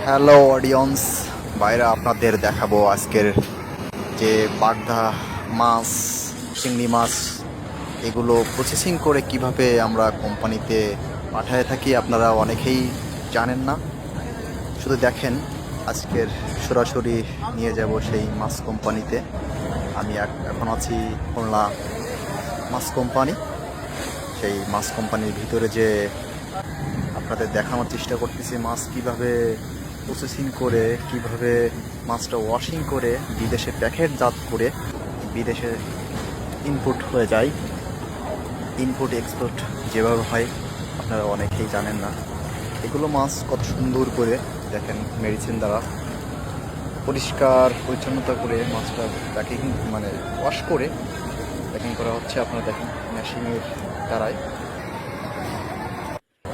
Hello audience বাইরে আপনাদের দেখাবো আজকের যে বাগদা মাছ, চিংড়ি মাছ এগুলো প্রসেসিং করে কিভাবে আমরা কোম্পানিতে পাঠায় থাকি। আপনারা অনেকেই জানেন না, শুধু দেখেন। আজকের সরাসরি নিয়ে যাব সেই মাছ কোম্পানিতে। আমি এখন আছি খুলনা মাছ কোম্পানি। সেই মাছ কোম্পানির ভিতরে যে আপনাদের দেখানোর চেষ্টা করতেছি মাছ কিভাবে প্রসেসিং করে, কিভাবে মাছটা ওয়াশিং করে বিদেশে প্যাকেটজাত করে বিদেশে ইনপুট হয়ে যায়। ইনপুট এক্সপোর্ট যেভাবে হয় আপনারা অনেকেই জানেন না। এগুলো মাছ কত সুন্দর করে দেখেন মেডিসিন দ্বারা পরিষ্কার পরিচ্ছন্নতা করে মাছটা প্যাকিং ওয়াশ করে প্যাকিং করা হচ্ছে। আপনারা দেখেন মেশিনের দ্বারাই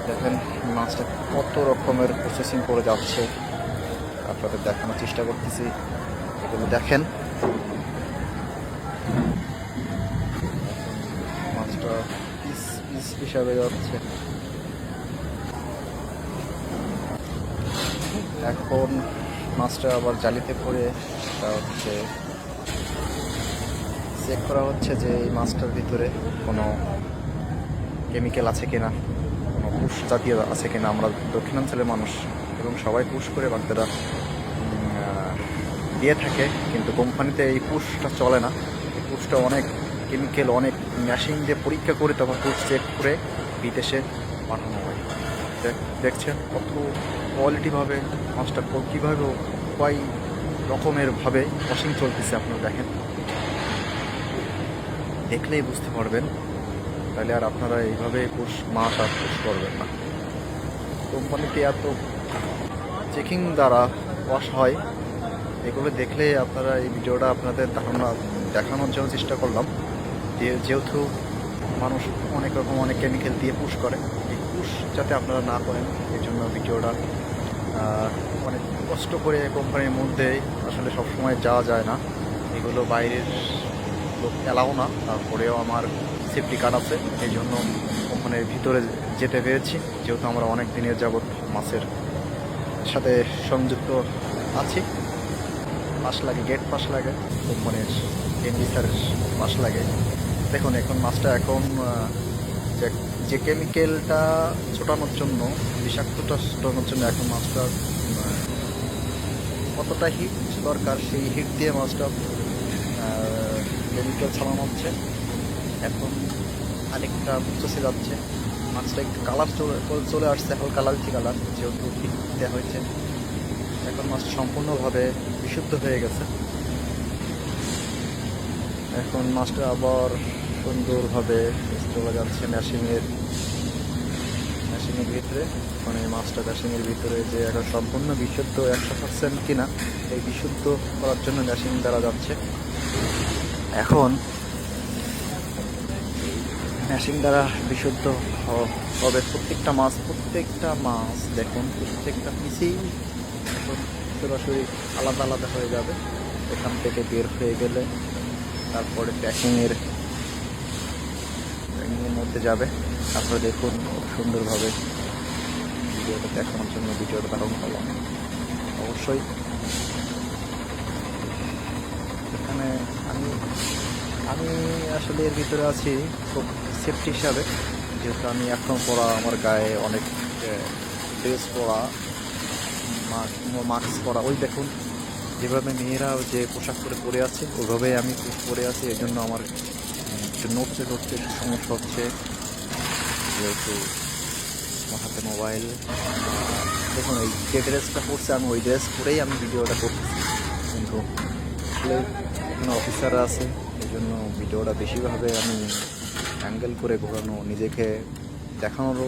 দেখেন মাছটা কত রকমের প্রসেসিং করে যাচ্ছে, আপনাদের দেখানোর চেষ্টা করতেছি। এগুলো দেখেন মাছটা পিস পিস হিসাবে যাচ্ছে। এখন মাছটা আবার জালিতে করে হচ্ছে চেক করা হচ্ছে যে এই মাছটার ভিতরে কোনো কেমিক্যাল আছে কিনা, কোনো পুষ জাতীয় আছে কিনা। আমরা দক্ষিণাঞ্চলের মানুষ এবং সবাই পুষ করে বাগদারা দিয়ে থাকে, কিন্তু কোম্পানিতে এই পুষটা চলে না। এই পুষটা অনেক কেমিক্যাল, অনেক মেশিন দিয়ে পরীক্ষা করে তখন পুষ চেক করে বিদেশে পাঠানো হয়। দেখছেন কত কোয়ালিটিভাবে মাছটা কীভাবে কয় রকমেরভাবে ওয়াশিং চলতেছে। আপনারা দেখেন, দেখলেই বুঝতে পারবেন। তাহলে আর আপনারা এইভাবে মাছ আর পুষ করবেন না। কোম্পানিতে এত চেকিং দ্বারা ওয়াশ হয়, এগুলো দেখলে আপনারা এই ভিডিওটা আপনাদের ধারণা দেখানোর জন্য চেষ্টা করলাম। যেহেতু মানুষ অনেক রকম অনেক কেমিক্যাল দিয়ে পুশ করে, এই পুশ যাতে আপনারা না করেন এই জন্য ভিডিওটা অনেক কষ্ট করে কোম্পানির মধ্যে আসলে সবসময় যাওয়া যায় না। এগুলো বাইরের লোক এলাও না, তারপরেও আমার সেফটি কার্ড আছে, এই জন্য কোম্পানির ভিতরে যেতে পেরেছি। যেহেতু আমরা অনেক দিনের যাবৎ মাছের সাথে সংযুক্ত আছি। পাস লাগে, গেট পাস লাগে, কোম্পানির এমডি স্যারের পাস লাগে। দেখুন এখন মাছটা এখন যে কেমিক্যালটা ছোটানোর জন্য, বিষাক্তটা ছোটানোর জন্য এখন মাছটা কতটা হিট দরকার সেই হিট দিয়ে মাছটা কেমিক্যাল ছাড়ানো হচ্ছে। এখন আরেকটা প্রসেসে যাচ্ছে। মাছটা একটু কালার চলে আসছে, হালকা লালচি কালার, যেহেতু হিট দেওয়া হয়েছে। এখন মাছটা সম্পূর্ণভাবে বিশুদ্ধ হয়ে গেছে। এখন মাছটা আবার সুন্দরভাবে চলে যাচ্ছে মেশিনের ভিতরে। এখন এই মাছটা মেশিনের ভিতরে যে এখন সম্পূর্ণ বিশুদ্ধ 100% কিনা এই বিশুদ্ধ করার জন্য মেশিন দ্বারা যাচ্ছে। এখন মেশিন দ্বারা বিশুদ্ধ হবে প্রত্যেকটা মাছ। দেখুন প্রত্যেকটা পিসেই এখন সরাসরি আলাদা আলাদা হয়ে যাবে। এখান থেকে বের হয়ে গেলে তারপরে প্যাকিংয়ের মধ্যে যাবে। তারপরে দেখুন খুব সুন্দরভাবে ভিডিওটা দেখানোর জন্য ভিডিওটা ধারণ করলাম। অবশ্যই এখানে আমি আসলে এর ভিতরে আছি খুব সেফটি হিসাবে, যেহেতু আমি এখন পরা, আমার গায়ে অনেক ড্রেস পরা, মাস্ক পরা। ওই দেখুন যেভাবে মেয়েরা যে পোশাক পরে আছে ওইভাবেই আমি পরে আছি। এই জন্য আমার একটু নড়তে একটু সমস্যা হচ্ছে, যেহেতু আমার হাতে মোবাইল। দেখুন এই যে ড্রেসটা পরছে আমি ওই ড্রেস পরেই আমি ভিডিওটা করতেছি, কিন্তু আসলে এখানে অফিসাররা আছে এই জন্য ভিডিওটা বেশিভাবে আমি অ্যাঙ্গেল করে ঘোরানো, নিজেকে দেখানোরও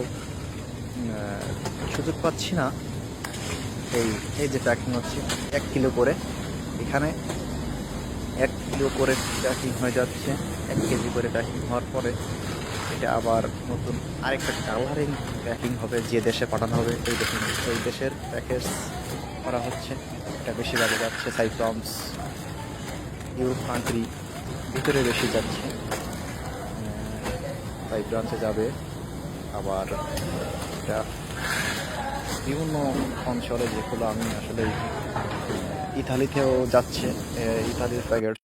সুযোগ পাচ্ছি না। এই যে প্যাকিং হচ্ছে 1 কিলো করে, এখানে 1 কিলো করে প্যাকিং হয়ে যাচ্ছে। 1 কেজি করে প্যাকিং হওয়ার পরে এটা আবার নতুন আরেকটা কালারিং প্যাকিং হবে, যে দেশে পাঠানো হবে এই দেখুন ওই দেশের প্যাকেজ করা হচ্ছে। এটা বেশিরভাগে যাচ্ছে সাইপ্রাস, ইউরোপ কান্ট্রি ভিতরে বেশি যাচ্ছে। সাইপ্রাসে যাবে। আবার এটা বিভিন্ন অঞ্চলে যেগুলো আমি আসলে ইতালিতেও যাচ্ছে ইতালির প্যাকেট